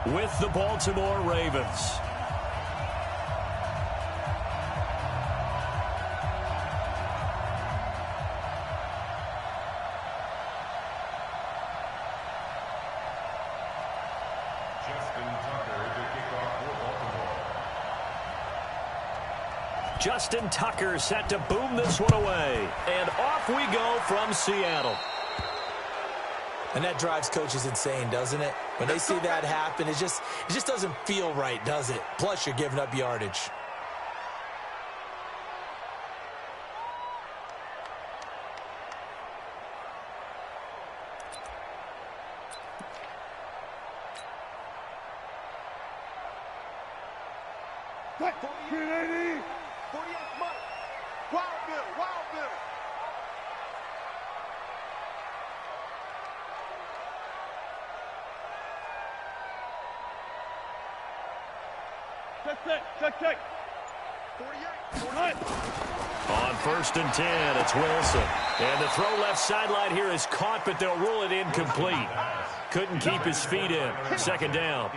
with the Baltimore Ravens. Justin Tucker set to boom this one away. And off we go from Seattle. And that drives coaches insane, doesn't it? When they see that happen, it just doesn't feel right, does it? Plus, you're giving up yardage. Check. On 1st and 10, it's Wilson. And the throw left sideline here is caught, but they'll rule it incomplete. Couldn't keep his feet in. 2nd down.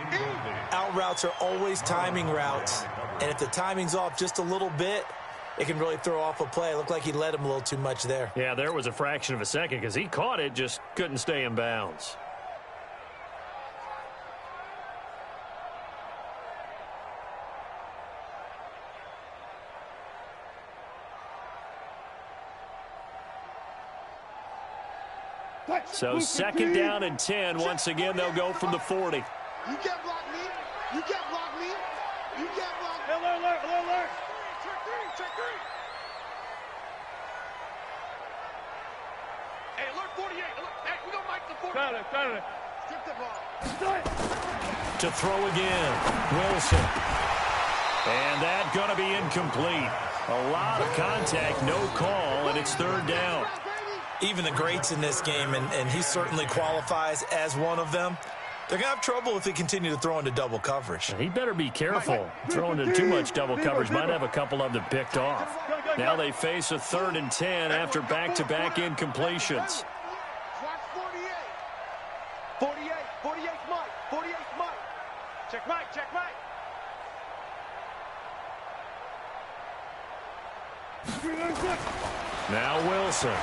Out routes are always timing routes. And if the timing's off just a little bit, it can really throw off a play. It looked like he led him a little too much there. Yeah, there was a fraction of a second because he caught it, just couldn't stay in bounds. So 2nd down and 10. Once again, they'll go from the 40. You can't block me. You can't block me. You can't block me. Alert. Check three. Hey, alert 48. Hey, we don't like the 40. Got it. Strip the ball. To throw again. Wilson. And that going to be incomplete. A lot of contact, no call, and it's 3rd down. Even the greats in this game, and he certainly qualifies as one of them, they're going to have trouble if they continue to throw into double coverage. He better be careful. Throwing into too much double coverage might have a couple of them picked off. Now they face a 3rd and 10 after back-to-back incompletions. Watch 48. 48 Mike. Check Mike. Now Wilson.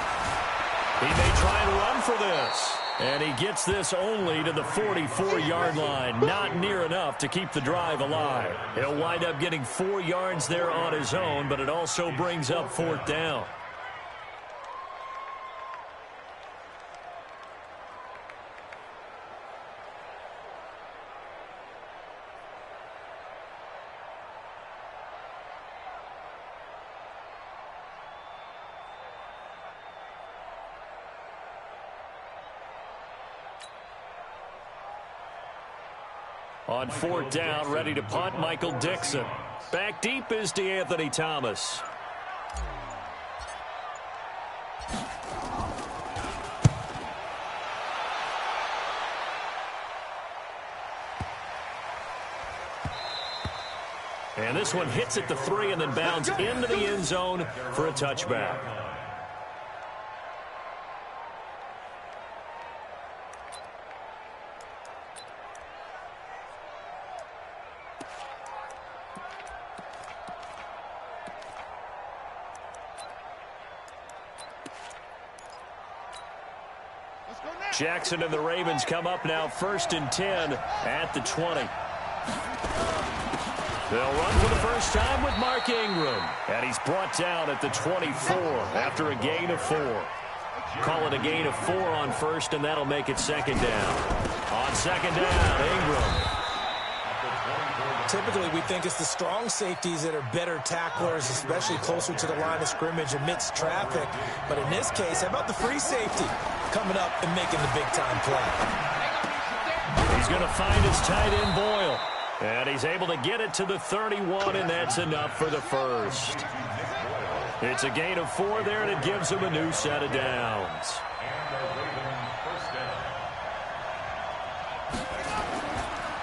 He may try and run for this. And he gets this only to the 44-yard line. Not near enough to keep the drive alive. He'll wind up getting 4 yards there on his own, but it also brings up 4th down. On 4th down, ready to punt, Michael Dixon. Back deep is DeAnthony Thomas. And this one hits at the 3 and then bounds into the end zone for a touchback. Jackson and the Ravens come up now 1st and 10 at the 20. They'll run for the first time with Mark Ingram. And he's brought down at the 24 after a gain of 4. Call it a gain of 4 on 1st, and that'll make it 2nd down. On 2nd down, Ingram. Typically, we think it's the strong safeties that are better tacklers, especially closer to the line of scrimmage amidst traffic. But in this case, how about the free safety coming up and making the big-time play? He's going to find his tight end, Boyle. And he's able to get it to the 31, and that's enough for the first. It's a gain of 4 there, and it gives him a new set of downs.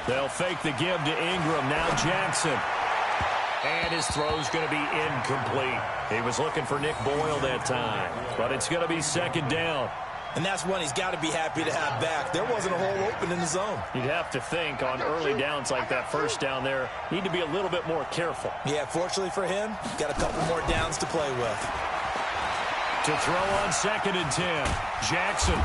They'll fake the give to Ingram. Now Jackson. And his throw's going to be incomplete. He was looking for Nick Boyle that time. But it's going to be 2nd down. And that's one he's got to be happy to have back. There wasn't a hole open in the zone. You'd have to think on early downs like that first down there, need to be a little bit more careful. Yeah, fortunately for him, got a couple more downs to play with. To throw on 2nd and 10, Jackson.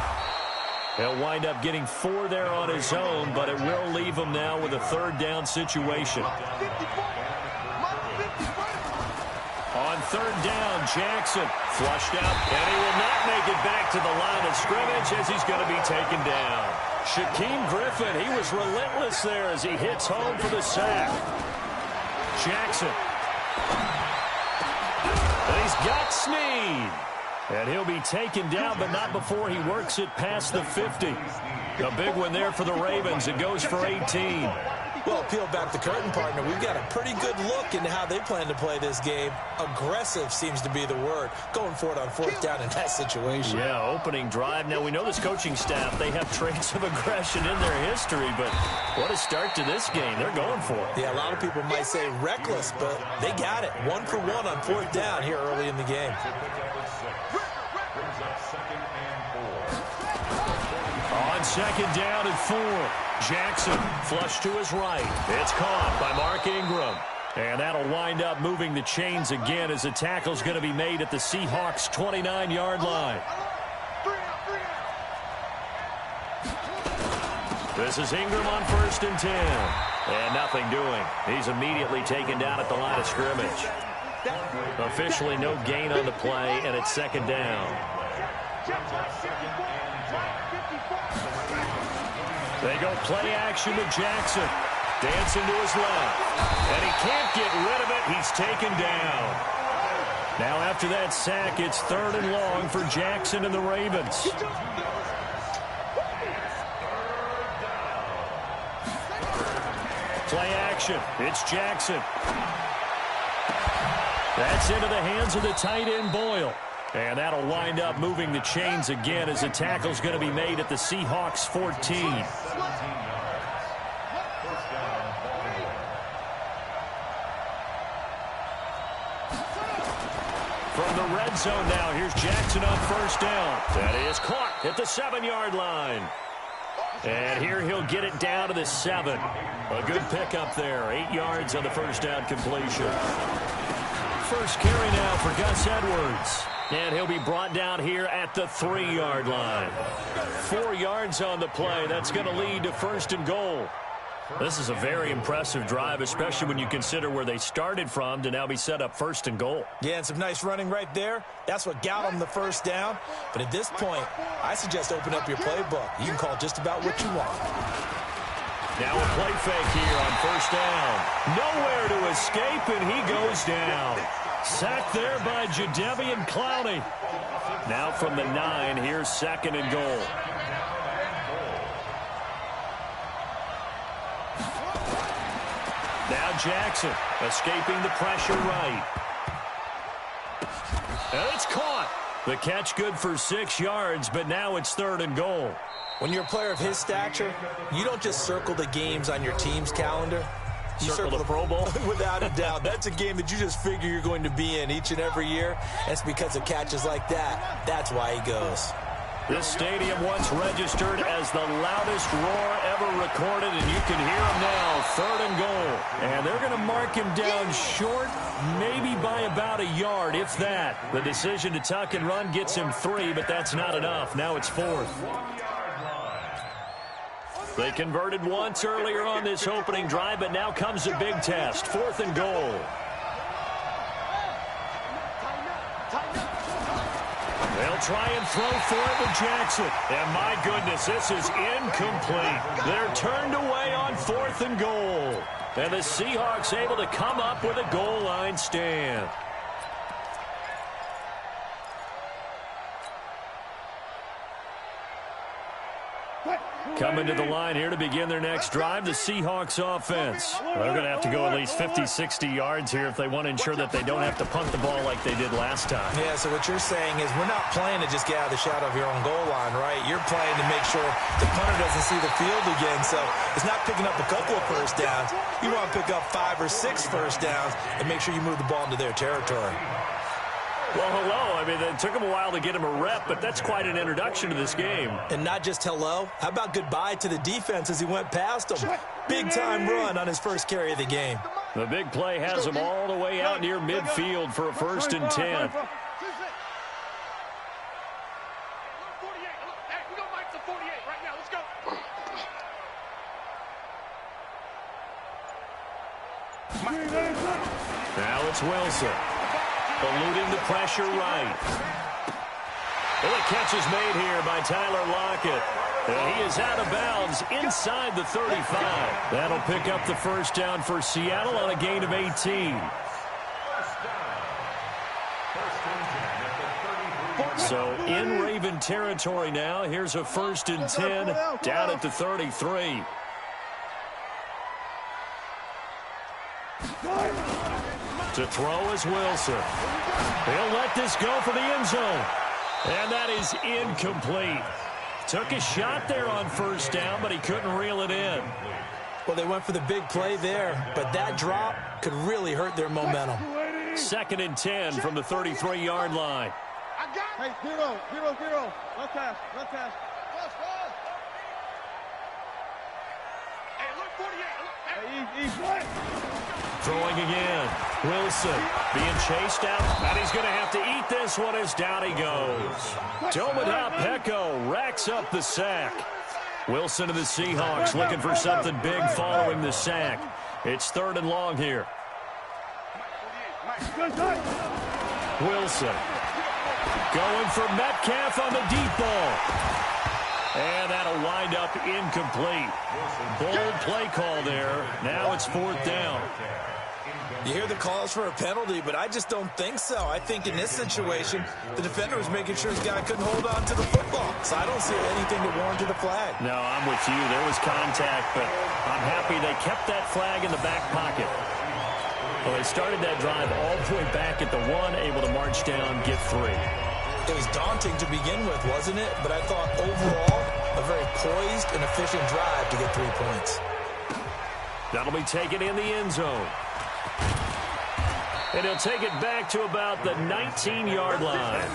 He'll wind up getting 4 there on his own, but it will leave him now with a 3rd down situation. On 3rd down, Jackson flushed out, and he will not make it back to the line of scrimmage as he's going to be taken down. Shaquem Griffin, he was relentless there as he hits home for the sack. Jackson. And he's got Snead. And he'll be taken down, but not before he works it past the 50. A big one there for the Ravens. It goes for 18. Well, peel back the curtain, partner. We've got a pretty good look into how they plan to play this game. Aggressive seems to be the word. Going for it on 4th down in that situation. Yeah, opening drive. Now, we know this coaching staff, they have traits of aggression in their history, but what a start to this game. They're going for it. Yeah, a lot of people might say reckless, but they got it. 1 for 1 on 4th down here early in the game. On 2nd down and 4, Jackson flush to his right. It's caught by Mark Ingram. And that'll wind up moving the chains again as the tackle's going to be made at the Seahawks' 29-yard line. This is Ingram on 1st and 10. And nothing doing. He's immediately taken down at the line of scrimmage. Officially no gain on the play, and it's 2nd down. They go play action to Jackson. Dancing to his left. And he can't get rid of it. He's taken down. Now after that sack, it's 3rd and long for Jackson and the Ravens. Play action. It's Jackson. That's into the hands of the tight end, Boyle. And that'll wind up moving the chains again as the tackle's going to be made at the Seahawks' 14. From the red zone now, here's Jackson on 1st down. That is caught at the 7-yard line. And here he'll get it down to the 7. A good pickup there. 8 yards on the 1st down completion. First carry now for Gus Edwards. And he'll be brought down here at the 3-yard line. 4 yards on the play. That's going to lead to 1st and goal. This is a very impressive drive, especially when you consider where they started from to now be set up 1st and goal. Yeah, and some nice running right there. That's what got them the 1st down. But at this point, I suggest open up your playbook. You can call just about what you want. Now a play fake here on 1st down. Nowhere to escape, and he goes down. Sacked there by Jadeveon Clowney. Now from the 9, here's 2nd and goal. Now Jackson escaping the pressure right. And it's caught. The catch good for 6 yards, but now it's 3rd and goal. When you're a player of his stature, you don't just circle the games on your team's calendar. You circle the Pro Bowl? Without a doubt. That's a game that you just figure you're going to be in each and every year. It's because of catches like that. That's why he goes. This stadium once registered as the loudest roar ever recorded, and you can hear him now, 3rd and goal. And they're going to mark him down short, maybe by about a yard, if that. The decision to tuck and run gets him 3, but that's not enough. Now it's 4th. They converted once earlier on this opening drive, but now comes a big test. 4th and goal. They'll try and throw for it with Jackson. And my goodness, this is incomplete. They're turned away on 4th and goal. And the Seahawks able to come up with a goal line stand. Coming to the line here to begin their next drive, the Seahawks offense. They're going to have to go at least 50, 60 yards here if they want to ensure that they don't have to punt the ball like they did last time. Yeah, so what you're saying is we're not playing to just get out of the shadow of your own goal line, right? You're playing to make sure the punter doesn't see the field again. So it's not picking up a couple of 1st downs. You want to pick up 5 or 6 1st downs and make sure you move the ball into their territory. Well, hello. I mean, it took him a while to get him a rep, but that's quite an introduction to this game. And not just hello. How about goodbye to the defense as he went past him? Big-time run on his first carry of the game. The big play has him all the way out near midfield for a 1st and 10. Now it's Wilson. Eluding the pressure right. Well, a catch is made here by Tyler Lockett. And he is out of bounds inside the 35. That'll pick up the 1st down for Seattle on a gain of 18. So in Raven territory now. Here's a 1st and 10 down at the 33. To throw is Wilson. He'll let this go for the end zone. And that is incomplete. Took a shot there on 1st down, but he couldn't reel it in. Well, they went for the big play there, but that drop could really hurt their momentum. 2nd and 10 from the 33-yard line. Hey, zero. Left pass. Hey, look, 48. Hey, Throwing again. Wilson being chased out, and he's going to have to eat this one as down he goes. Dominic Pecco racks up the sack. Wilson to the Seahawks looking for something big following the sack. It's 3rd and long here. Wilson going for Metcalf on the deep ball. And that'll wind up incomplete. Bold play call there. Now it's 4th down. You hear the calls for a penalty, but I just don't think so. I think in this situation, the defender was making sure his guy couldn't hold on to the football. So I don't see anything to warrant the flag. No, I'm with you. There was contact, but I'm happy they kept that flag in the back pocket. Well, they started that drive all the way back at the 1, able to march down, get 3. It was daunting to begin with, wasn't it? But I thought overall, a very poised and efficient drive to get 3 points. That'll be taken in the end zone. And he'll take it back to about the 19-yard line.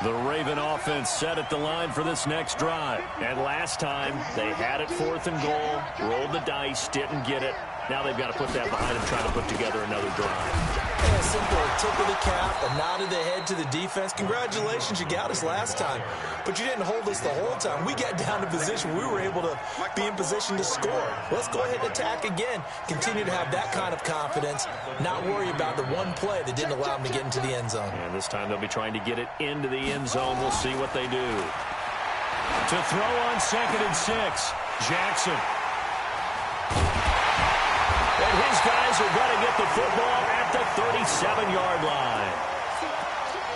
The Raven offense set at the line for this next drive. And last time, they had it 4th and goal, rolled the dice, didn't get it. Now they've got to put that behind them, try to put together another drive. Yeah, a simple tip of the cap, a nod of the head to the defense. Congratulations, you got us last time. But you didn't hold us the whole time. We got down to position. We were able to be in position to score. Let's go ahead and attack again. Continue to have that kind of confidence. Not worry about the one play that didn't allow them to get into the end zone. And this time they'll be trying to get it into the end zone. We'll see what they do. To throw on 2nd and 6, Jackson. And his guys are going to get the football at the 37-yard line.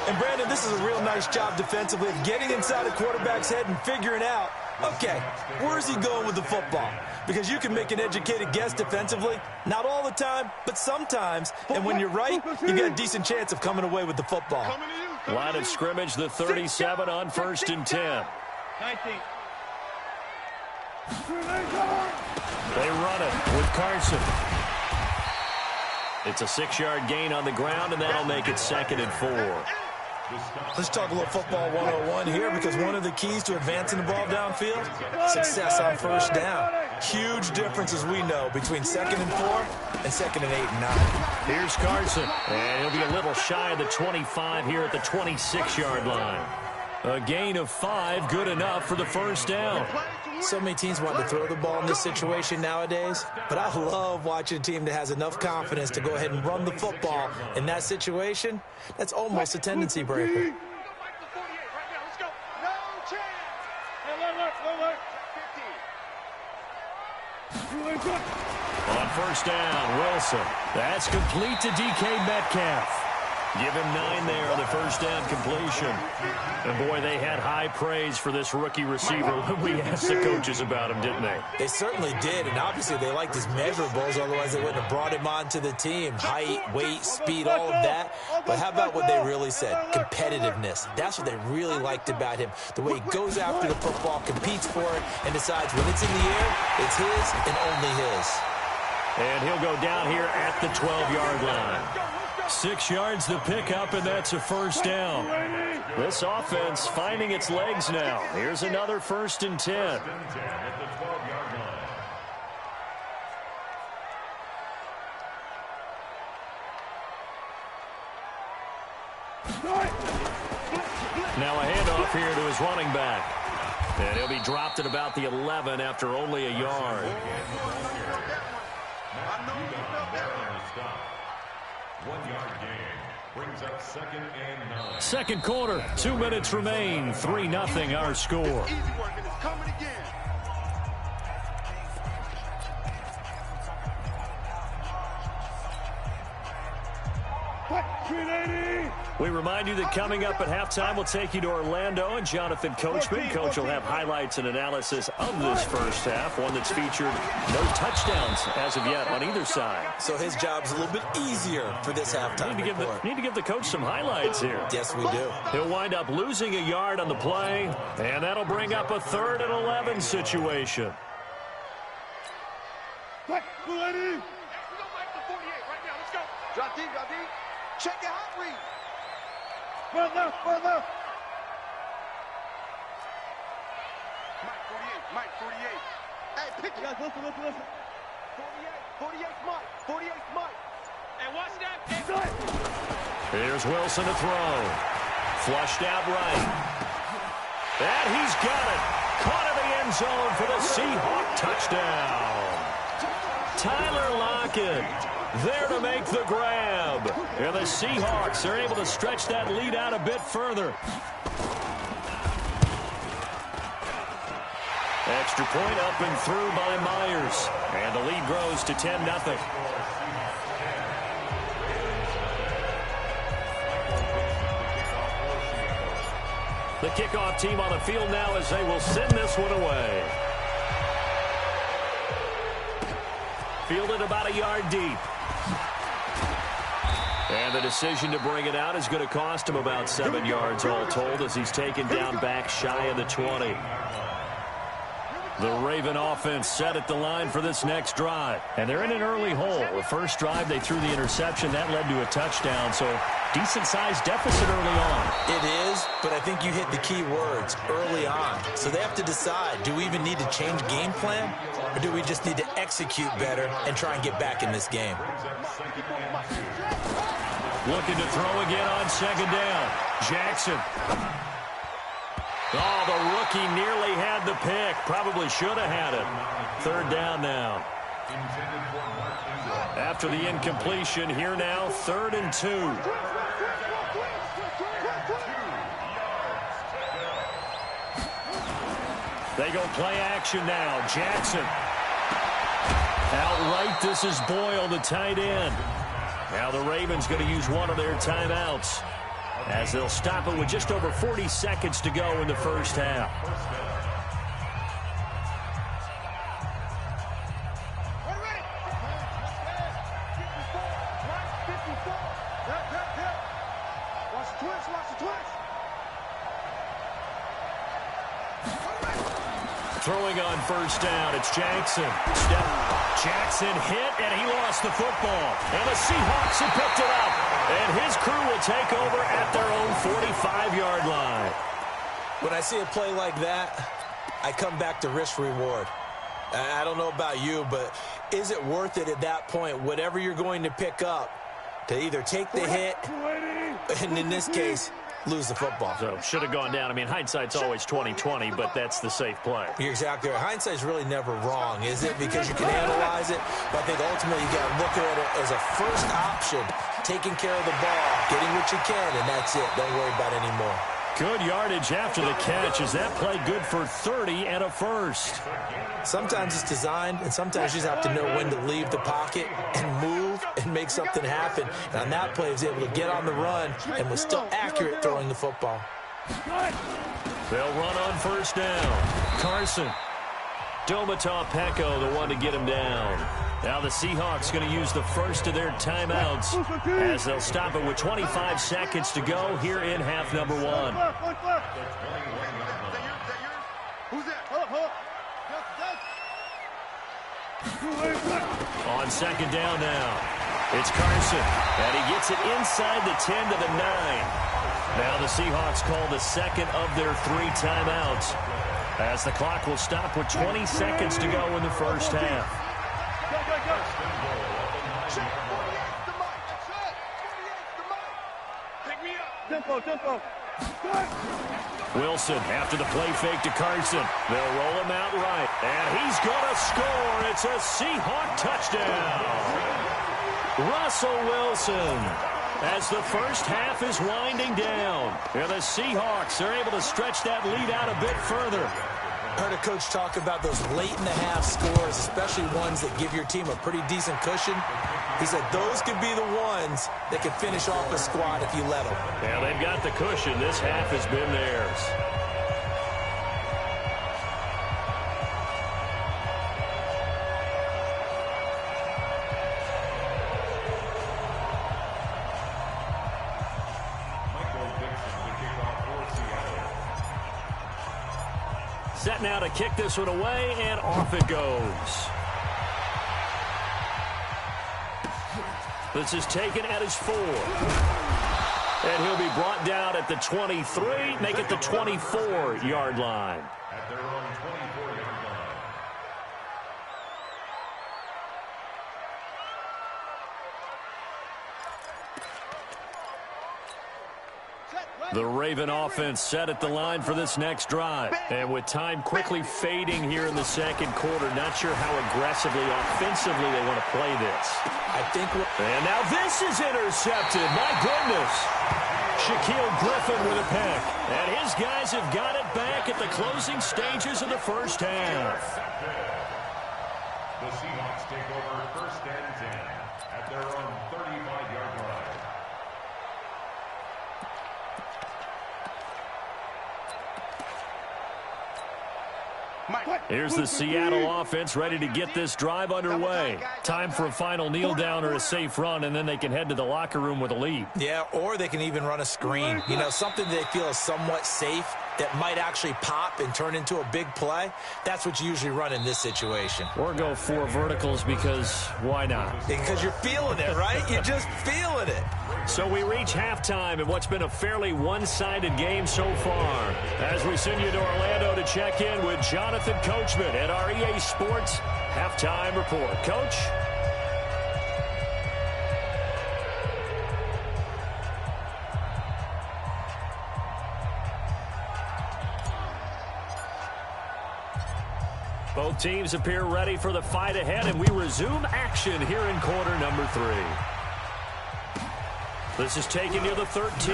And, Brandon, this is a real nice job defensively of getting inside a quarterback's head and figuring out, okay, where's he going with the football? Because you can make an educated guess defensively. Not all the time, but sometimes. And when you're right, you got a decent chance of coming away with the football. Line of scrimmage, the 37 on 1st and 10. 19. They run it with Carson. It's a 6-yard gain on the ground, and that'll make it 2nd and 4. Let's talk a little football 101 here, because one of the keys to advancing the ball downfield, success on 1st down. Huge difference, as we know, between 2nd and 4 and 2nd and 8 and 9. Here's Carson, and he'll be a little shy of the 25 here at the 26-yard line. A gain of 5, good enough for the 1st down. So many teams want to throw the ball in this situation nowadays, but I love watching a team that has enough confidence to go ahead and run the football. In that situation, that's almost a tendency breaker. On 1st down, Wilson. That's complete to DK Metcalf. Give him 9 there on the 1st down completion. And, boy, they had high praise for this rookie receiver when we asked the coaches about him, didn't they? They certainly did, and obviously they liked his measurables, otherwise they wouldn't have brought him onto the team. Height, weight, speed, all of that. But how about what they really said? Competitiveness. That's what they really liked about him. The way he goes after the football, competes for it, and decides when it's in the air, it's his and only his. And he'll go down here at the 12-yard line. 6 yards to pick up, and that's a first down. This offense finding its legs now. Here's another 1st and 10. Now a handoff here to his running back. And he'll be dropped at about the 11 after only a yard. 1-yard gain brings up 2nd and 9. Second quarter, 2 minutes remain. 3-0 our score. Easy work, and it's coming again. We remind you that coming up at halftime, we'll take you to Orlando and Jonathan Coachman. Coach will have highlights and analysis of this first half, one that's featured no touchdowns as of yet on either side. So his job's a little bit easier for this halftime report. Need to give the coach some highlights here. Yes, we do. He'll wind up losing a yard on the play, and that'll bring up a 3rd and 11 situation. Drop deep, drop deep. Check your hot read. Further. Mike 48. Hey, pick it. Guys, listen. 48 Mike. 48 Mike. And watch that. Here's Wilson to throw. Flushed out right. And he's got it. Caught in the end zone for the Seahawk touchdown. Tyler Lockett there to make the grab. And the Seahawks are able to stretch that lead out a bit further. Extra point up and through by Myers. And the lead grows to 10-0. The kickoff team on the field now as they will send this one away. Fielded about a yard deep. And the decision to bring it out is going to cost him about 7 yards all told as he's taken down back shy of the 20. The Raven offense set at the line for this next drive. And they're in an early hole. The first drive, they threw the interception. That led to a touchdown. So decent-sized deficit early on. It is, but I think you hit the key words, early on. So they have to decide, do we even need to change game plan? Or do we just need to execute better and try and get back in this game? Looking to throw again on 2nd down. Jackson. Oh, the rookie nearly had the pick. Probably should have had it. 3rd down now. After the incompletion, here now, 3rd and 2. They go play action now. Jackson. Outright, this is Boyle, the tight end. Now the Ravens going to use one of their timeouts as they'll stop it with just over 40 seconds to go in the first half. Throwing on 1st down, it's Jackson. Jackson hit, and he lost the football. And the Seahawks have picked it up. And his crew will take over at their own 45-yard line. When I see a play like that, I come back to risk-reward. I don't know about you, but is it worth it at that point, whatever you're going to pick up, to either take the hit, and in this case, lose the football? So should have gone down. I mean, hindsight's always 20/20, but that's the safe play. You're exactly right. Hindsight's really never wrong, is it? Because you can analyze it, but I think ultimately you got to look at it as a first option, taking care of the ball, getting what you can, and that's it. Don't worry about it anymore. Good yardage after the catch. Is that play good for 30 and a first? Sometimes it's designed, and sometimes you just have to know when to leave the pocket and move and make something happen. And on that play, he was able to get on the run and was still accurate throwing the football. They'll run on 1st down. Carson. Domata Peko, the one to get him down. Now the Seahawks going to use the first of their timeouts as they'll stop it with 25 seconds to go here in half number 1. Who's that? Hold up. On second down now, it's Carson, and he gets it inside the 10 to the 9. Now the Seahawks call the second of their 3 timeouts, as the clock will stop with 20 seconds to go in the first half. Tempo. Wilson after the play fake to Carson. They'll roll him out right, and he's going to score. It's a Seahawk touchdown. Russell Wilson, as the first half is winding down. And the Seahawks are able to stretch that lead out a bit further. Heard a coach talk about those late-in-the-half scores, especially ones that give your team a pretty decent cushion. He said those could be the ones that could finish off a squad if you let them. Yeah, they've got the cushion. This half has been theirs. Set now to kick this one away, and off it goes. This is taken at his 4. And he'll be brought down at the 23, make it the 24-yard line. At their own 24-yard line. The Raven offense set at the line for this next drive. And with time quickly fading here in the second quarter, not sure how aggressively, offensively they want to play this. And now this is intercepted. My goodness. Shaquille Griffin with a pick. And his guys have got it back at the closing stages of the first half. The Seahawks take over first and 10 at their own 35-yard line. Here's the Seattle offense ready to get this drive underway. Time for a final kneel down or a safe run, and then they can head to the locker room with a lead. Yeah, or they can even run a screen. You know, something they feel is somewhat safe that might actually pop and turn into a big play. That's what you usually run in this situation. Or go 4 verticals because why not? Because you're feeling it, right? You're just feeling it. So we reach halftime in what's been a fairly one-sided game so far. As we send you to Orlando to check in with Jonathan Coachman at our EA Sports Halftime Report. Coach? Both teams appear ready for the fight ahead, and we resume action here in quarter number 3. This is taken near the 13.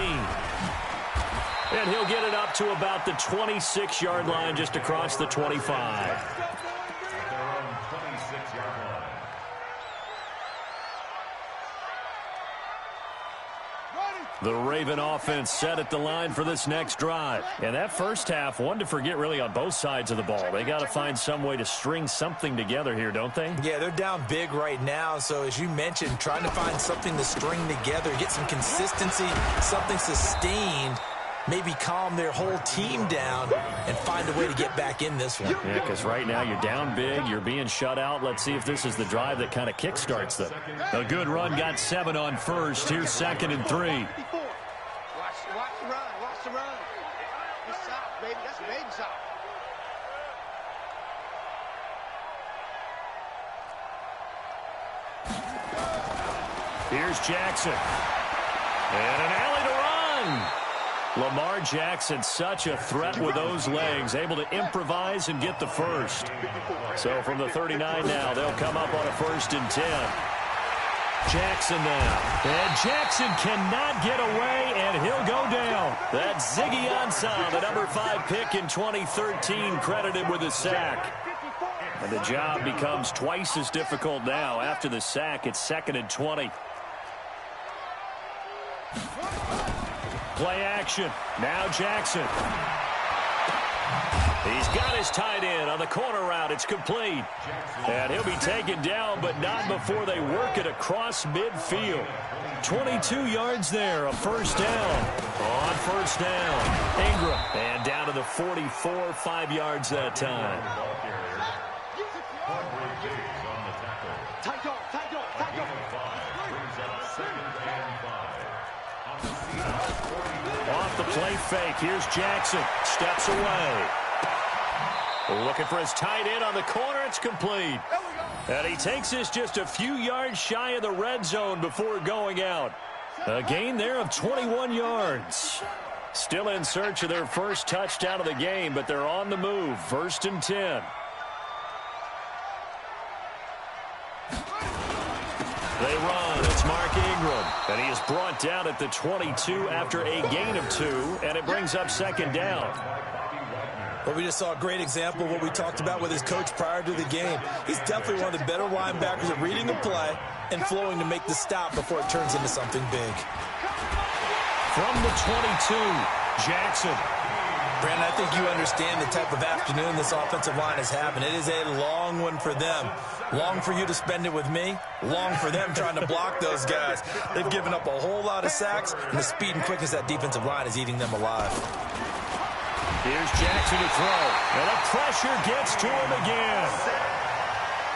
And he'll get it up to about the 26-yard line, just across the 25. At their own 26-yard line. The Raven offense set at the line for this next drive. And that first half, one to forget really on both sides of the ball. They got to find some way to string something together here, don't they? Yeah, they're down big right now. So as you mentioned, trying to find something to string together, get some consistency, something sustained, maybe calm their whole team down and find a way to get back in this one. Yeah, because right now you're down big, you're being shut out. Let's see if this is the drive that kind of kickstarts them. A good run, got 7 on first. Here's 2nd and 3. Watch the run. Watch the run. It's soft, baby. That's baby soft. Here's Jackson. And an alley to run. Lamar Jackson, such a threat with those legs, able to improvise and get the first. So from the 39 now, they'll come up on a 1st and 10. Jackson now. And Jackson cannot get away, and he'll go down. That's Ziggy Ansah, the number 5 pick in 2013, credited with a sack. And the job becomes twice as difficult now. After the sack, it's 2nd and 20. Play action. Now Jackson. He's got his tight end on the corner route. It's complete. And he'll be taken down, but not before they work it across midfield. 22 yards there, a 1st down. On 1st down, Ingram. And down to the 44, 5 yards that time. fake. Here's Jackson. Steps away. Looking for his tight end on the corner. It's complete. And he takes this just a few yards shy of the red zone before going out. A gain there of 21 yards. Still in search of their first touchdown of the game, but they're on the move. 1st and 10. They run. It's Mark Ingram. And he is brought down at the 22 after a gain of 2, and it brings up 2nd down. Well, we just saw a great example of what we talked about with his coach prior to the game. He's definitely one of the better linebackers at reading the play and flowing to make the stop before it turns into something big. From the 22, Jackson. Brandon, I think you understand the type of afternoon this offensive line is having. It is a long one for them. Long for you to spend it with me. Long for them trying to block those guys. They've given up a whole lot of sacks, and the speed and quickness of that defensive line is eating them alive. Here's Jackson to throw. And the pressure gets to him again.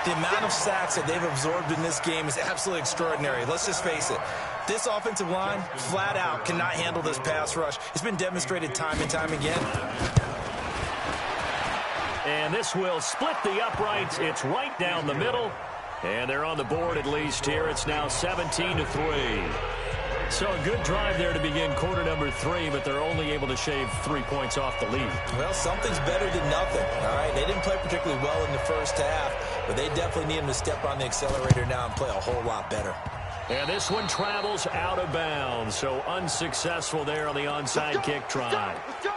The amount of sacks that they've absorbed in this game is absolutely extraordinary. Let's just face it. This offensive line, flat out, cannot handle this pass rush. It's been demonstrated time and time again. And this will split the uprights. It's right down the middle. And they're on the board at least here. It's now 17-3. So a good drive there to begin quarter number 3, but they're only able to shave 3 points off the lead. Well, something's better than nothing, all right? They didn't play particularly well in the first half, but they definitely need them to step on the accelerator now and play a whole lot better. And this one travels out of bounds, so unsuccessful there on the onside kick try. Let's go.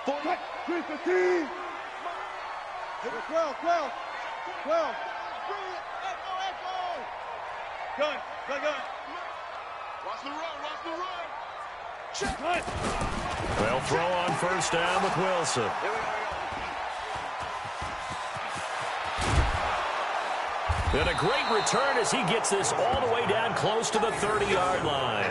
3-15. 12. Gun. Watch the run. Check. They'll throw on 1st down with Wilson. And a great return as he gets this all the way down close to the 30-yard line.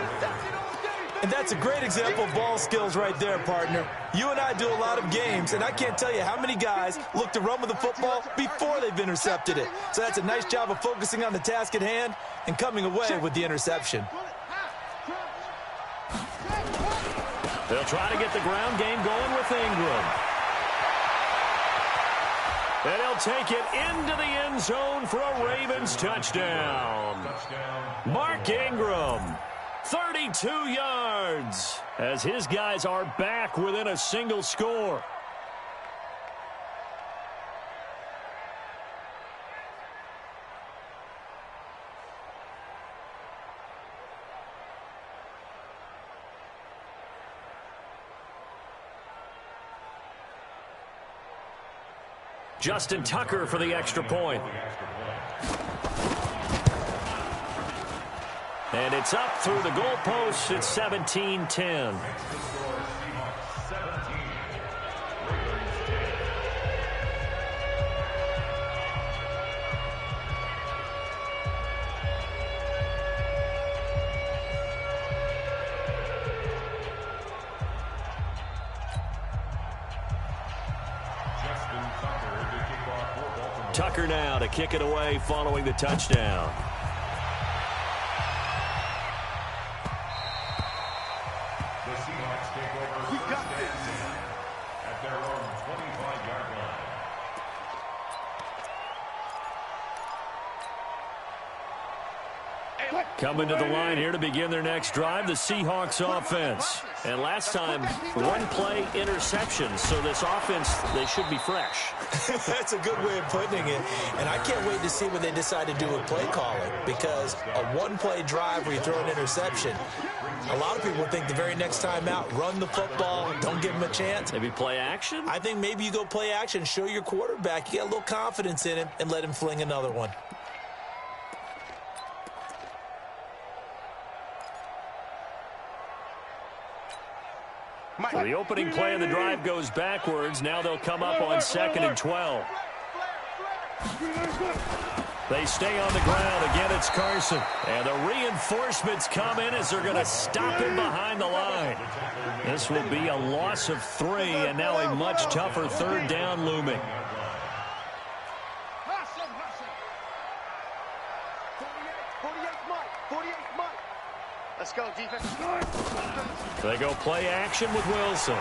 And that's a great example of ball skills right there, partner. You and I do a lot of games, and I can't tell you how many guys look to run with the football before they've intercepted it. So that's a nice job of focusing on the task at hand and coming away with the interception. They'll try to get the ground game going with Ingram. And he'll take it into the end zone for a Ravens touchdown. Mark Ingram, 32 yards, as his guys are back within a single score. Justin Tucker for the extra point. And it's up through the goalposts. It's 17-10. Tucker now to kick it away following the touchdown. The Seahawks take over first and 10 at their own 25-yard line. Coming to the line here to begin their next drive, the Seahawks offense. And last time, one play interception. So this offense, they should be fresh. That's a good way of putting it. And I can't wait to see what they decide to do with play calling, because a one-play drive where you throw an interception, a lot of people think the very next time out, run the football, don't give them a chance. Maybe play action? I think maybe you go play action, show your quarterback, you get a little confidence in him, and let him fling another one. So the opening play of the drive goes backwards. Now they'll come up on 2nd and 12. They stay on the ground. Again, it's Carson. And the reinforcements come in as they're going to stop him behind the line. This will be a loss of 3, and now a much tougher 3rd down looming. Let's go, defense. They go play action with Wilson.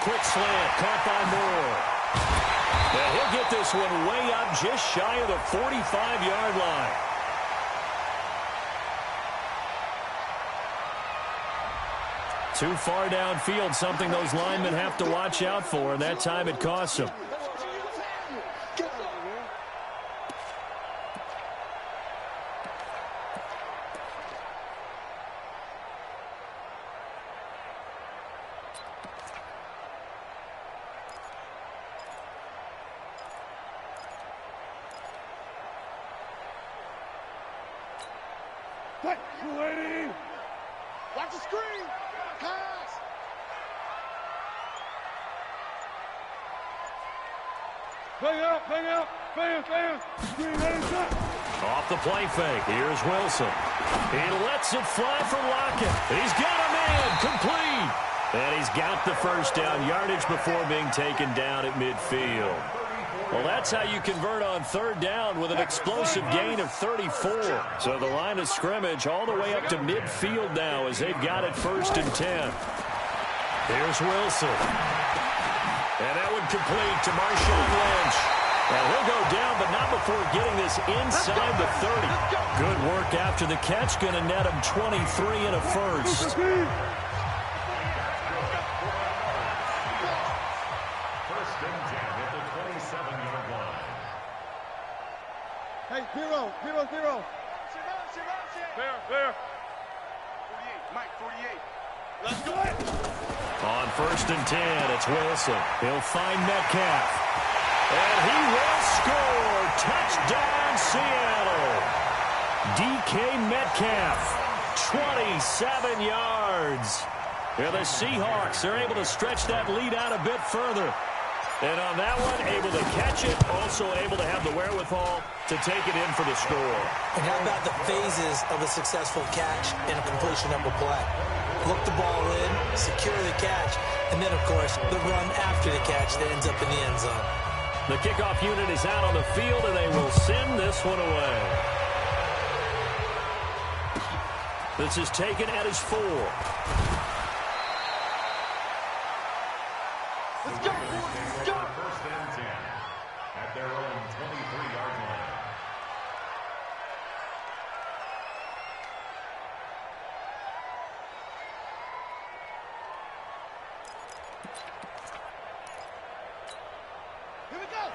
Quick slant, caught by Moore. And he'll get this one way up just shy of the 45-yard line. Too far downfield, something those linemen have to watch out for, and that time it costs them. Watch the screen. Pass. Bang out. Off the play fake. Here's Wilson. He lets it fly for Lockett. He's got a man complete. And he's got the first down yardage before being taken down at midfield. Well, that's how you convert on third down with an explosive gain of 34. So the line of scrimmage all the way up to midfield now as they've got it 1st and 10. Here's Wilson. And that one complete to Marshawn Lynch. And he'll go down, but not before getting this inside the 30. Good work after the catch. Going to net him 23 and a first. Hey, zero. Fair. 48, Mike, 48. Let's do it. On 1st and 10, it's Wilson. He'll find Metcalf. And he will score. Touchdown, Seattle. DK Metcalf, 27 yards. Yeah, the Seahawks are able to stretch that lead out a bit further. And on that one, able to catch it, also able to have the wherewithal to take it in for the score. And how about the phases of a successful catch and a completion of a play? Look the ball in, secure the catch, and then, of course, the run after the catch that ends up in the end zone. The kickoff unit is out on the field, and they will send this one away. This is taken at his 4. Let's go. First and 10 at their own 23-yard line.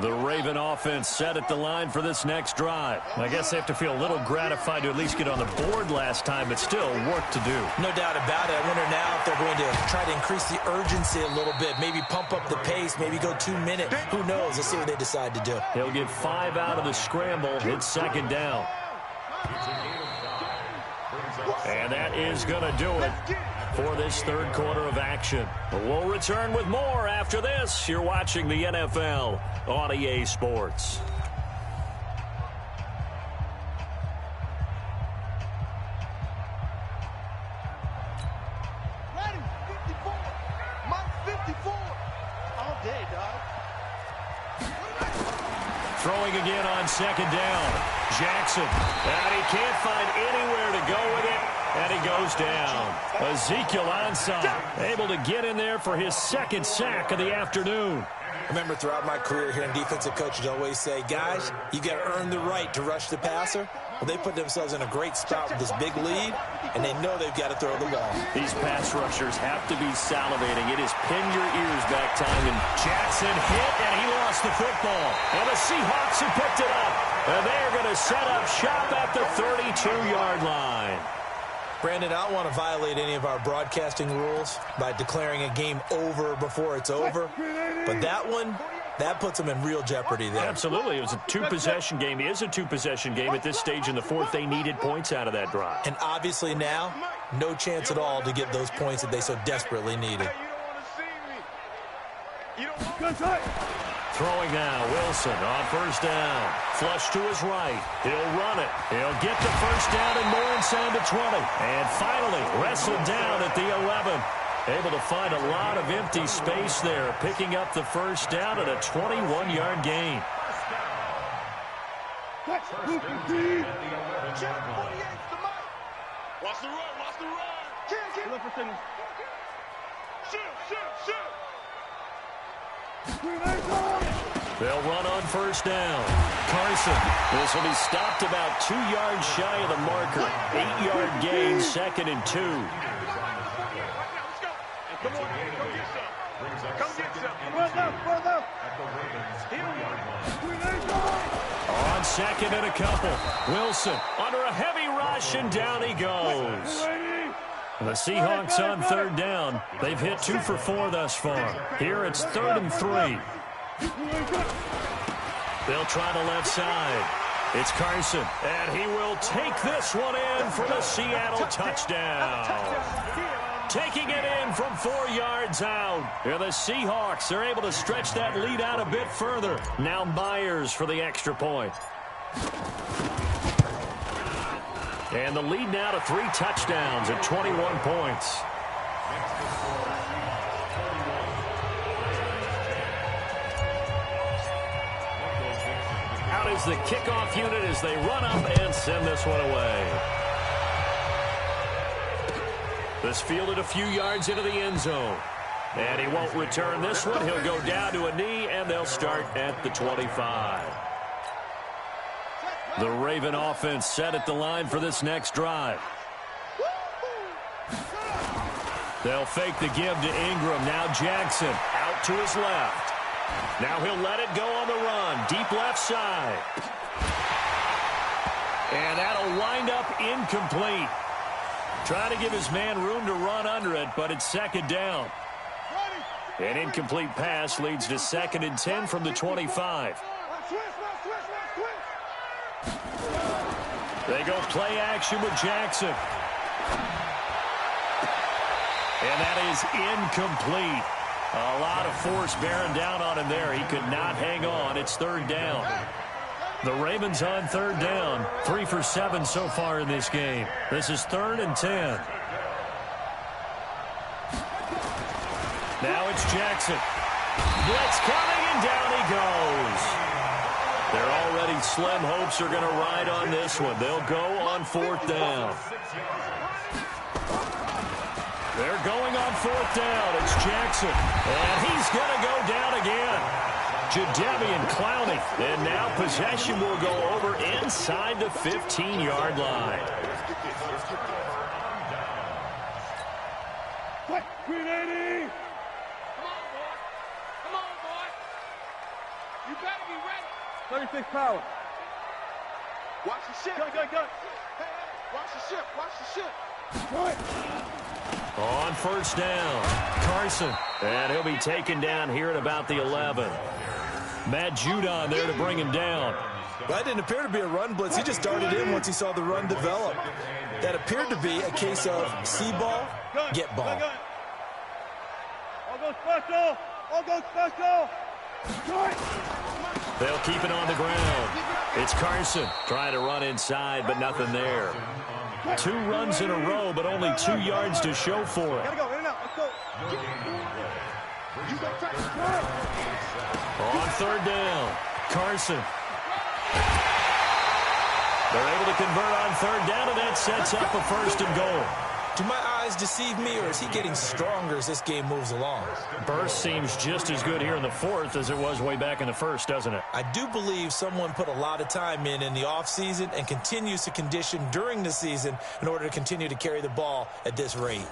The Raven offense set at the line for this next drive. I guess they have to feel a little gratified to at least get on the board last time, but still work to do. No doubt about it. I wonder now if they're going to try to increase the urgency a little bit, maybe pump up the pace, maybe go 2 minutes. Who knows? Let's see what they decide to do. He'll get 5 out of the scramble. It's 2nd down. And that is going to do it for this 3rd quarter of action. We'll return with more after this. You're watching the NFL on EA Sports. Ready, 54. Mike, 54. All day, dog. Throwing again on 2nd down. Jackson. And he can't find anywhere to go with it. And he goes down. Ezekiel Ansah able to get in there for his 2nd sack of the afternoon. I remember throughout my career here in defensive coaches always say, guys, you got to earn the right to rush the passer. Well, they put themselves in a great spot with this big lead, and they know they've got to throw the ball. These pass rushers have to be salivating. It is pin your ears back time. And Jackson hit, and he lost the football. And the Seahawks have picked it up. And they're going to set up shop at the 32-yard line. Brandon, I don't want to violate any of our broadcasting rules by declaring a game over before it's over. But that one, that puts them in real jeopardy there. Absolutely. It was a 2-possession game. It is a 2-possession game at this stage in the 4th. They needed points out of that drive. And obviously now, no chance at all to get those points that they so desperately needed. Throwing now, Wilson on 1st down. Flush to his right. He'll run it. He'll get the 1st down and more inside the 20. And finally, wrestled down at the 11. Able to find a lot of empty space there, picking up the 1st down at a 21-yard gain. Watch the run. Watch the run. Get. Look for signal. Shoot. They'll run on first down. Carson. This will be stopped about 2 yards shy of the marker. 8-yard gain, 2nd and 2. Come on, go get some. Come get some. Well up. On 2nd and a couple. Wilson under a heavy rush, and down he goes. The Seahawks on 3rd down. They've hit 2 for 4 thus far. Here it's 3rd and 3. They'll try the left side. It's Carson, and he will take this one in for the Seattle touchdown. Taking it in from 4 yards out. And the Seahawks are able to stretch that lead out a bit further. Now Myers for the extra point. And the lead now to 3 touchdowns at 21 points. Out is the kickoff unit as they run up and send this one away. This fielded a few yards into the end zone. And he won't return this one. He'll go down to a knee, and they'll start at the 25. The Raven offense set at the line for this next drive. They'll fake the give to Ingram. Now Jackson out to his left. Now he'll let it go on the run. Deep left side. And that'll wind up incomplete. Trying to give his man room to run under it, but it's 2nd down. An incomplete pass leads to 2nd and 10 from the 25. They go play action with Jackson. And that is incomplete. A lot of force bearing down on him there. He could not hang on. It's 3rd down. The Ravens on 3rd down. 3 for 7 so far in this game. This is 3rd and 10. Now it's Jackson. Blitz coming, and down he goes. Their already slim hopes are going to ride on this one. They'll go on 4th down. They're going on 4th down. It's Jackson. And he's going to go down again. Jadeveon Clowney. And now possession will go over inside the 15-yard line. Green 80. Come on, boy. You better be ready. 36 power. Watch the ship. Go. Hey, watch the ship. Watch the ship. Right. On 1st down, Carson. And he'll be taken down here at about the 11. Matt Judon there to bring him down. That didn't appear to be a run blitz. He just darted in once he saw the run develop. That appeared to be a case of see ball, get ball. I'll go special. They'll keep it on the ground. It's Carson trying to run inside, but nothing there. 2 runs in a row, but only 2 yards to show for it. Gotta go, in and out. Let's go. On 3rd down, Carson. They're able to convert on 3rd down, and that sets up a 1st and goal. Do my eyes deceive me, or is he getting stronger as this game moves along? Burst seems just as good here in the 4th as it was way back in the 1st, doesn't it? I do believe someone put a lot of time in the offseason and continues to condition during the season in order to continue to carry the ball at this rate.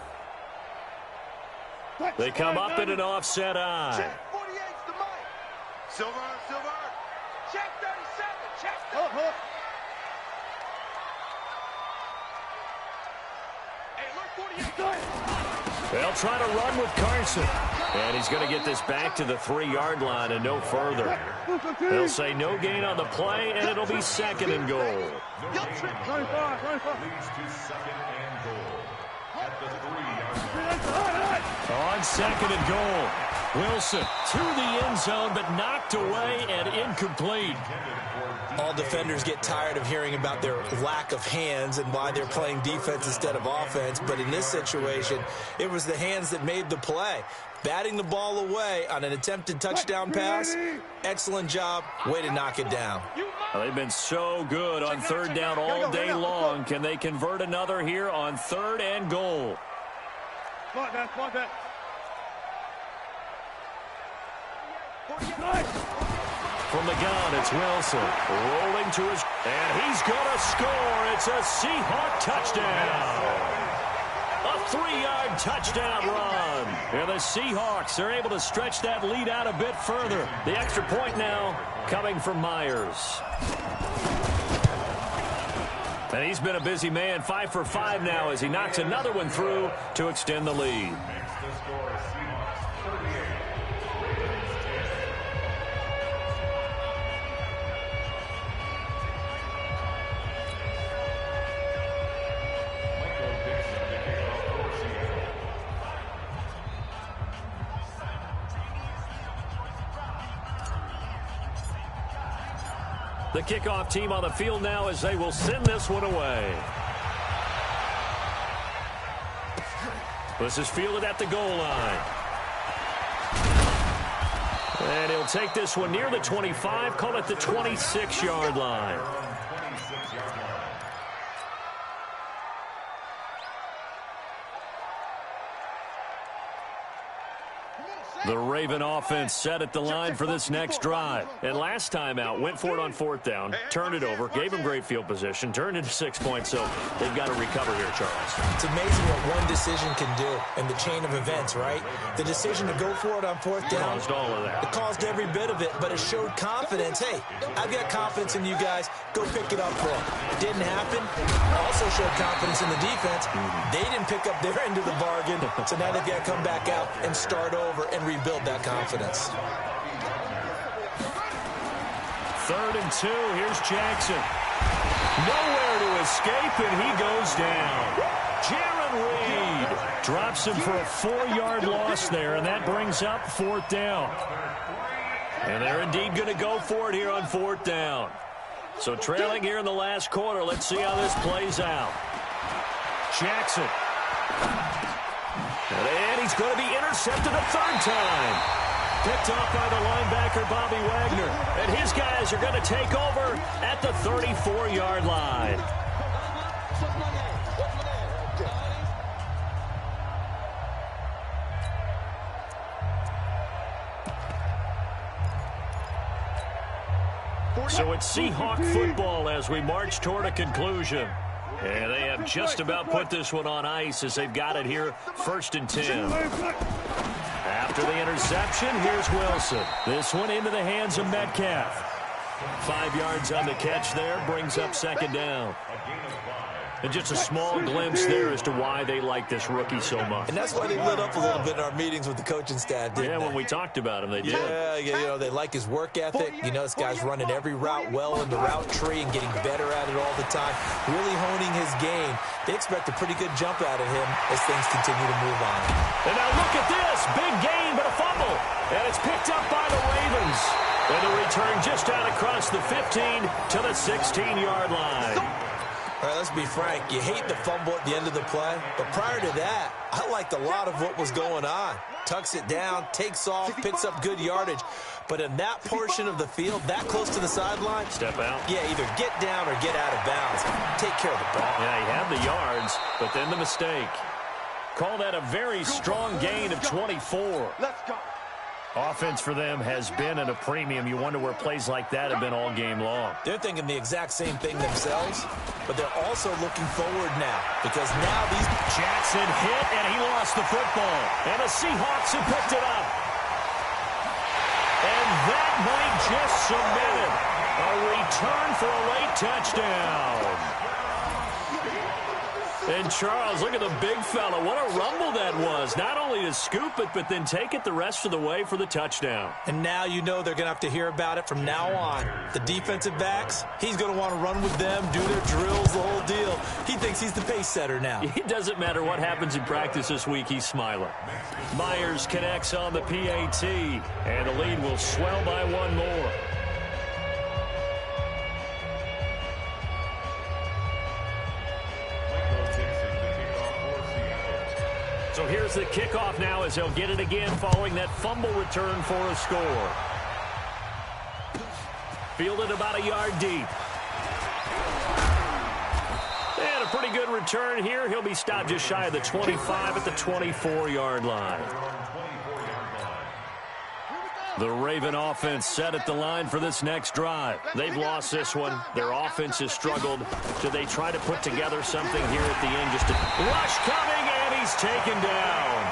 They come up in an offset eye. Check 48's the mic. Silver. Check 37. Check 37. Hold. They'll try to run with Carson. And he's going to get this back to the 3-yard line and no further. They'll say no gain on the play, and it'll be 2nd and goal. 25. Leads to 2nd and goal at the 3-yard line. On 2nd and goal. Wilson to the end zone, but knocked away and incomplete. All defenders get tired of hearing about their lack of hands and why they're playing defense instead of offense. But in this situation, it was the hands that made the play. Batting the ball away on an attempted touchdown pass. Excellent job. Way to knock it down. You Well, they've been so good on third down all day long. Can they convert another here on 3rd and goal? Smart that. From the gun, it's Wilson. Rolling to his... And he's going to score. It's a Seahawk touchdown. A 3-yard touchdown run. And the Seahawks are able to stretch that lead out a bit further. The extra point now coming from Myers. And he's been a busy man, 5 for 5 now as he knocks another one through to extend the lead. The kickoff team on the field now as they will send this one away. This is fielded at the goal line. And he'll take this one near the 25, call it the 26-yard line. The Raven offense set at the line for this next drive. And last time out, went for it on 4th down, turned it over, gave them great field position, turned into 6 points, so they've got to recover here, Charles. It's amazing what one decision can do in the chain of events, right? The decision to go for it on 4th down. Caused all of that. It caused every bit of it, but it showed confidence. Hey, I've got confidence in you guys. Go pick it up for them. It didn't happen. Also showed confidence in the defense. They didn't pick up their end of the bargain, so now they've got to come back out and start over and rebuild that confidence. 3rd and 2. Here's Jackson. Nowhere to escape, and he goes down. Jaron Reed drops him for a 4-yard loss there, and that brings up 4th down. And they're indeed going to go for it here on 4th down. So trailing here in the last quarter, let's see how this plays out. Jackson. And he's going to be intercepted a 3rd time. Picked off by the linebacker, Bobby Wagner. And his guys are going to take over at the 34-yard line. So it's Seahawk football as we march toward a conclusion. And they have just about put this one on ice as they've got it here, 1st and 10. After the interception, here's Wilson. This one into the hands of Metcalf. 5 yards on the catch there, brings up 2nd down. And just a small glimpse there as to why they like this rookie so much. And that's why they lit up a little bit in our meetings with the coaching staff, didn't they? When we talked about him, they did. Yeah, you know, they like his work ethic. You know, this guy's running every route well in the route tree and getting better at it all the time, really honing his game. They expect a pretty good jump out of him as things continue to move on. And now look at this. Big gain, but a fumble. And it's picked up by the Ravens. And the return just out across the 15 to the 16-yard line. All right, let's be frank. You hate the fumble at the end of the play, but prior to that, I liked a lot of what was going on. Tucks it down, takes off, picks up good yardage. But in that portion of the field, that close to the sideline, step out. Yeah, either get down or get out of bounds. Take care of the ball. Yeah, he had the yards, but then the mistake. Call that a very strong gain of 24. Let's go. Offense for them has been at a premium. You wonder where plays like that have been all game long. They're thinking the exact same thing themselves, but they're also looking forward now because now these... Jackson hit, and he lost the football. And the Seahawks have picked it up. And that might just cement it. A return for a late touchdown. And Charles, look at the big fella. What a rumble that was. Not only to scoop it, but then take it the rest of the way for the touchdown. And now you know they're going to have to hear about it from now on. The defensive backs, he's going to want to run with them, do their drills, the whole deal. He thinks he's the pace setter now. It doesn't matter what happens in practice this week, he's smiling. Myers connects on the PAT, and the lead will swell by one more. So here's the kickoff now as they'll get it again following that fumble return for a score. Fielded about a yard deep. And a pretty good return here. He'll be stopped just shy of the 25 at the 24-yard line. The Raven offense set at the line for this next drive. They've lost this one. Their offense has struggled. So they try to put together something here at the end. Just a rush coming, and he's taken down.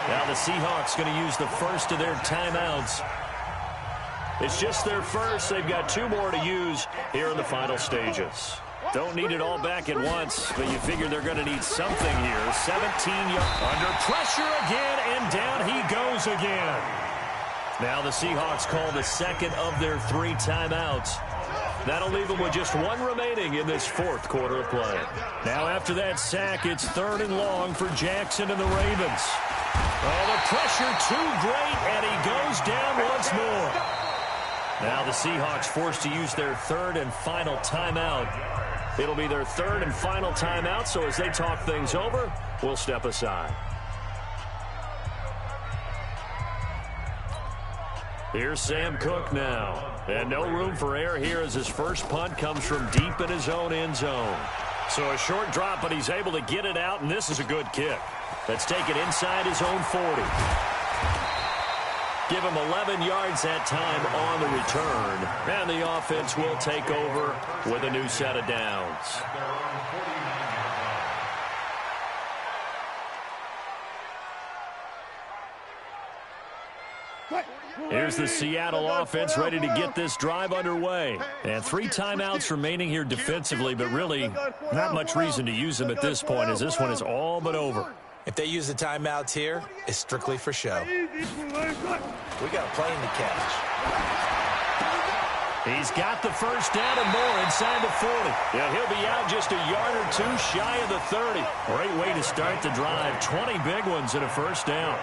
Now the Seahawks going to use the first of their timeouts. It's just their first. They've got 2 more to use here in the final stages. Don't need it all back at once, but you figure they're going to need something here. 17 yards. Under pressure again, and down he goes again. Now the Seahawks call the second of their 3 timeouts. That'll leave them with just 1 remaining in this 4th quarter of play. Now after that sack, it's 3rd and long for Jackson and the Ravens. Oh, the pressure too great, and he goes down once more. Now the Seahawks forced to use their 3rd and final timeout. It'll be their 3rd and final timeout, so as they talk things over, we'll step aside. Here's Sam Cook now. And no room for error here as his first punt comes from deep in his own end zone. So a short drop, but he's able to get it out, and this is a good kick. Let's take it inside his own 40. Give him 11 yards that time on the return. And the offense will take over with a new set of downs. Here's the Seattle offense ready to get this drive underway. And 3 timeouts remaining here defensively, but really not much reason to use them at this point as this one is all but over. If they use the timeouts here, it's strictly for show. We got a plane to catch. He's got the first down and more inside the 40. Yeah, he'll be out just a yard or 2 shy of the 30. Great way to start the drive. 20 big ones and a first down.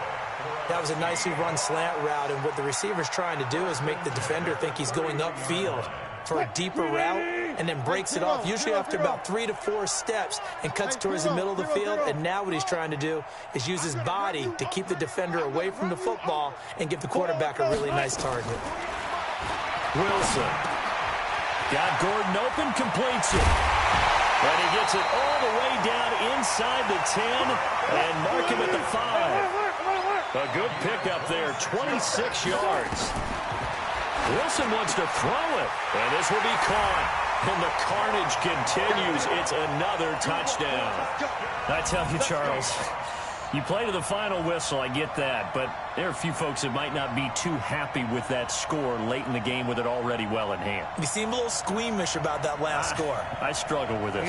That was a nicely run slant route, and what the receiver's trying to do is make the defender think he's going upfield for a deeper route and then breaks it off, usually after about 3 to 4 steps, and cuts towards the middle of the field. And now what he's trying to do is use his body to keep the defender away from the football and give the quarterback a really nice target. Wilson got Gordon open, completes it. And he gets it all the way down inside the 10 and mark him at the 5. A good pickup there, 26 yards. Wilson wants to throw it, and this will be caught. And the carnage continues. It's another touchdown. I tell you, Charles, you play to the final whistle, I get that, but there are a few folks that might not be too happy with that score late in the game with it already well in hand. You seem a little squeamish about that last score. I struggle with it.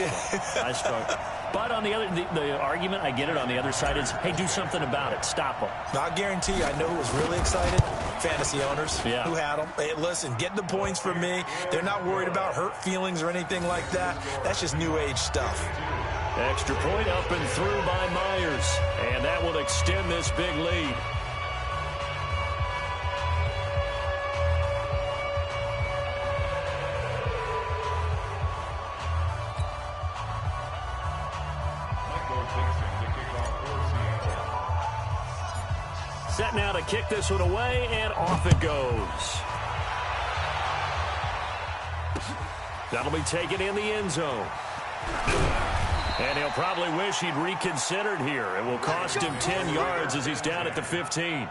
I struggle. But on the other, the argument, I get it, on the other side is, hey, do something about it. Stop them. I guarantee you, I know who was really excited. Fantasy owners who had them. Hey, listen, get the points from me. They're not worried about hurt feelings or anything like that. That's just new age stuff. Extra point up and through by Myers. And that will extend this big lead. Set now to kick this one away, and off it goes. That'll be taken in the end zone. And he'll probably wish he'd reconsidered here. It will cost him 10 yards as he's down at the 15.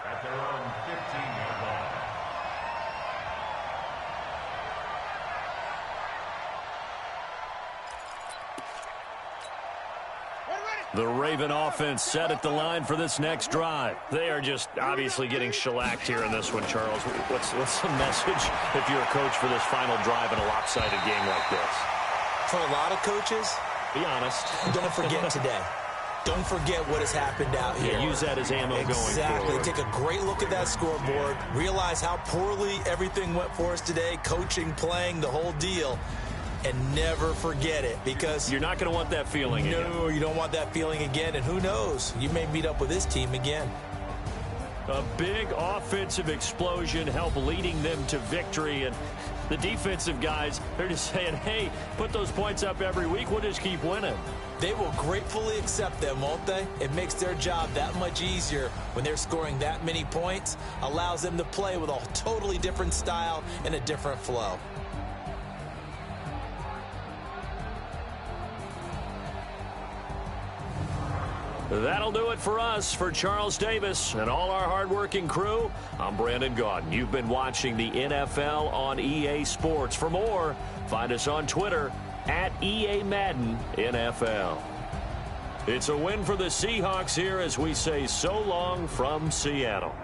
The Raven offense set at the line for this next drive. They are just obviously getting shellacked here in this one, Charles. What's the message if you're a coach for this final drive in a lopsided game like this? For a lot of coaches, be honest. Don't forget today. Don't forget what has happened out here. Yeah, use that as ammo going forward. Exactly. Take a great look at that scoreboard. Realize how poorly everything went for us today. Coaching, playing, the whole deal. And never forget it, because you're not going to want that feeling again. No, you don't want that feeling again. And who knows? You may meet up with this team again. A big offensive explosion helped leading them to victory. And the defensive guys, they're just saying, hey, put those points up every week. We'll just keep winning. They will gratefully accept them, won't they? It makes their job that much easier when they're scoring that many points. Allows them to play with a totally different style and a different flow. That'll do it for us. For Charles Davis and all our hardworking crew, I'm Brandon Gaudin. You've been watching the NFL on EA Sports. For more, find us on Twitter at EA Madden NFL. It's a win for the Seahawks here as we say so long from Seattle.